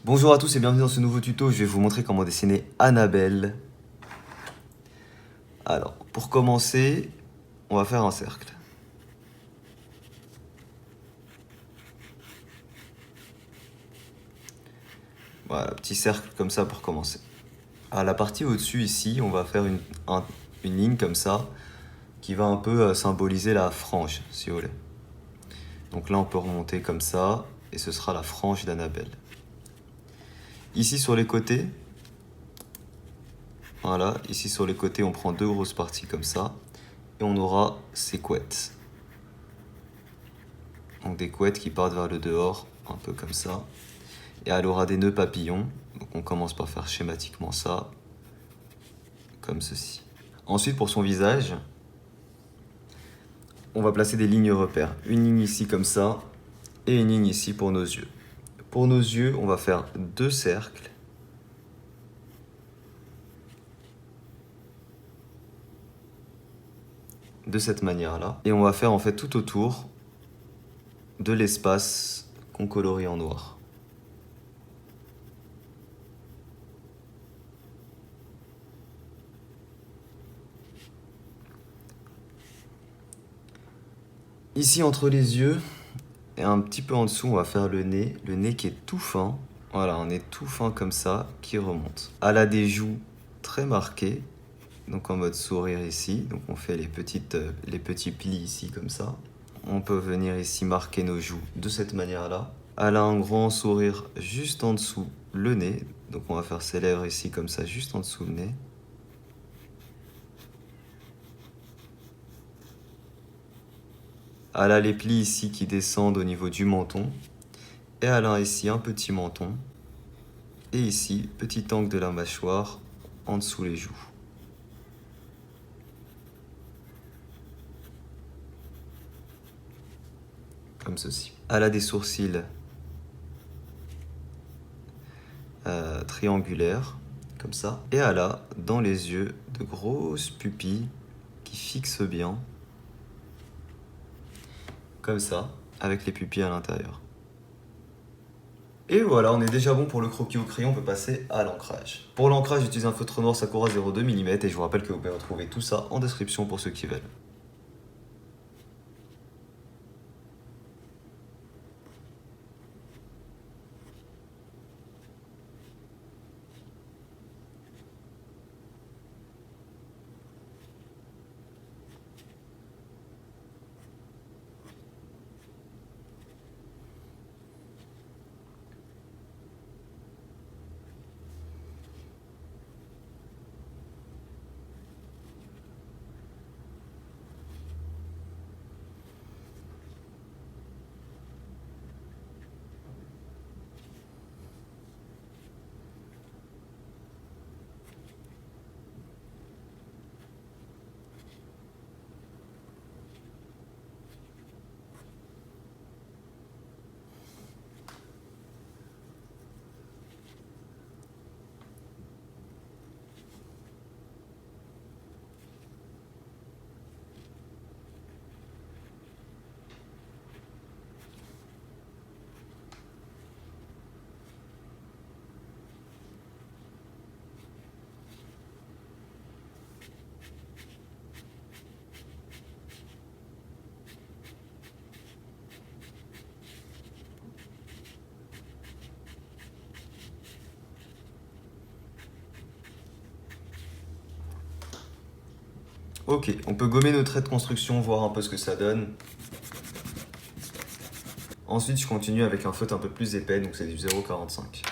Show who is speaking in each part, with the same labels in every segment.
Speaker 1: Bonjour à tous et bienvenue dans ce nouveau tuto, je vais vous montrer comment dessiner Annabelle. Alors, pour commencer, on va faire un cercle. Voilà, petit cercle comme ça pour commencer. À la partie au-dessus ici, on va faire une ligne comme ça qui va un peu symboliser la frange, si vous voulez. Donc là, on peut remonter comme ça et ce sera la frange d'Annabelle. Ici sur les côtés, voilà, ici sur les côtés, on prend deux grosses parties comme ça et on aura ces couettes. Donc des couettes qui partent vers le dehors, un peu comme ça. Et elle aura des nœuds papillons. Donc on commence par faire schématiquement ça, comme ceci. Ensuite, pour son visage, on va placer des lignes repères. Une ligne ici comme ça, et une ligne ici pour nos yeux. Pour nos yeux, on va faire deux cercles. De cette manière-là. Et on va faire en fait tout autour de l'espace qu'on colorie en noir. Ici, entre les yeux, et un petit peu en dessous, on va faire le nez qui est tout fin. Voilà, un nez tout fin comme ça, qui remonte. Elle a des joues très marquées, donc en mode sourire ici. Donc on fait les petits plis ici comme ça. On peut venir ici marquer nos joues de cette manière-là. Elle a un grand sourire juste en dessous le nez. Donc on va faire ses lèvres ici comme ça, juste en dessous le nez. Elle a les plis ici qui descendent au niveau du menton. Et elle a ici un petit menton. Et ici, petit angle de la mâchoire en dessous les joues. Comme ceci. Elle a des sourcils triangulaires, comme ça. Et elle a dans les yeux de grosses pupilles qui fixent bien, comme ça, avec les pupilles à l'intérieur. Et voilà, on est déjà bon pour le croquis au crayon, on peut passer à l'ancrage. Pour l'ancrage, j'utilise un feutre noir Sakura 0,2 mm et je vous rappelle que vous pouvez retrouver tout ça en description pour ceux qui veulent. Ok, on peut gommer nos traits de construction, voir un peu ce que ça donne. Ensuite, je continue avec un feutre un peu plus épais, donc c'est du 0,45.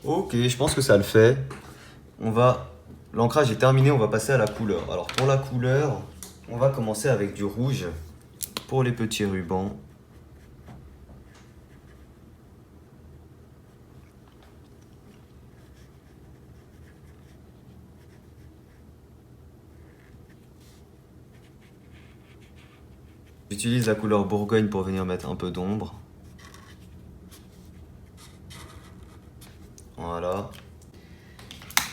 Speaker 1: Ok, je pense que ça le fait. L'ancrage est terminé, on va passer à la couleur. Alors pour la couleur, on va commencer avec du rouge pour les petits rubans. J'utilise la couleur Bourgogne pour venir mettre un peu d'ombre. Voilà.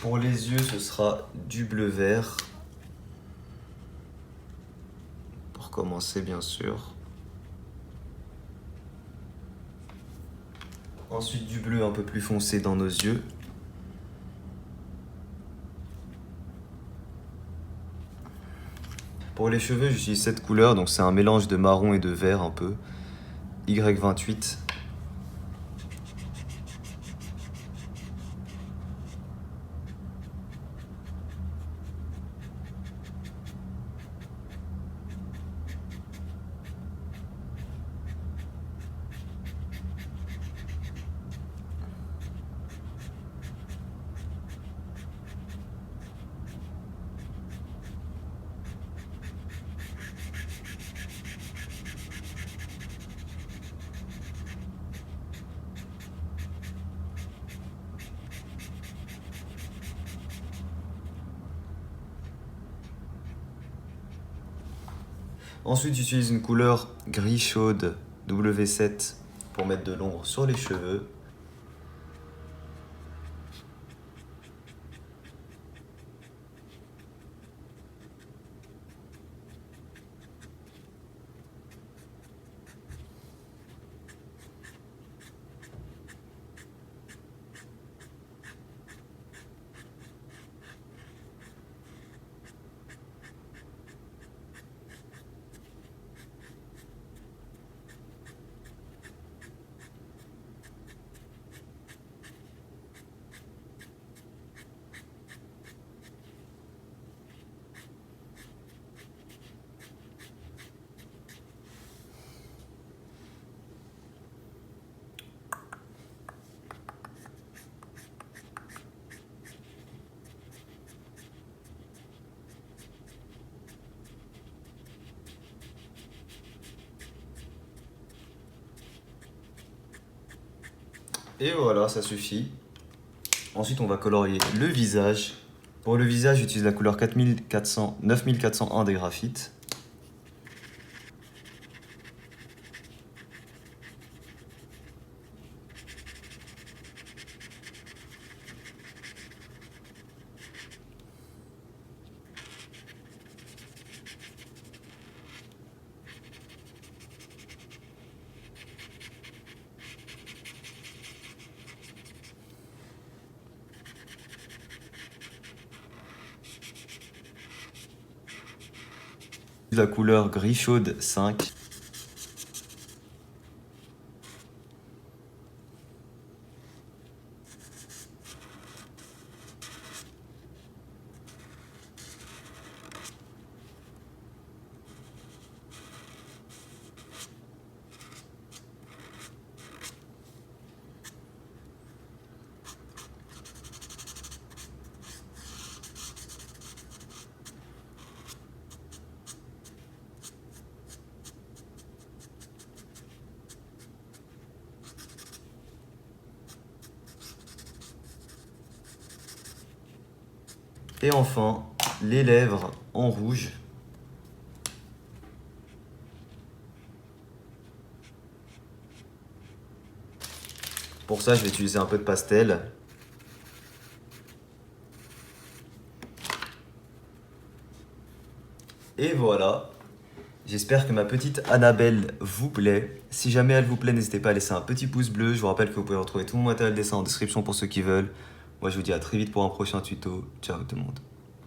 Speaker 1: Pour les yeux, ce sera du bleu vert. Pour commencer, bien sûr. Ensuite, du bleu un peu plus foncé dans nos yeux. Pour les cheveux, j'utilise cette couleur, donc c'est un mélange de marron et de vert un peu. Y28. Ensuite, j'utilise une couleur gris chaude W7 pour mettre de l'ombre sur les cheveux. Et voilà, ça suffit. Ensuite, on va colorier le visage. Pour le visage, j'utilise la couleur 9401 des graphites. La couleur gris chaude 5. Et enfin, les lèvres en rouge. Pour ça, je vais utiliser un peu de pastel. Et voilà. J'espère que ma petite Annabelle vous plaît. Si jamais elle vous plaît, n'hésitez pas à laisser un petit pouce bleu. Je vous rappelle que vous pouvez retrouver tout mon matériel dessin en description pour ceux qui veulent. Moi, je vous dis à très vite pour un prochain tuto. Ciao tout le monde.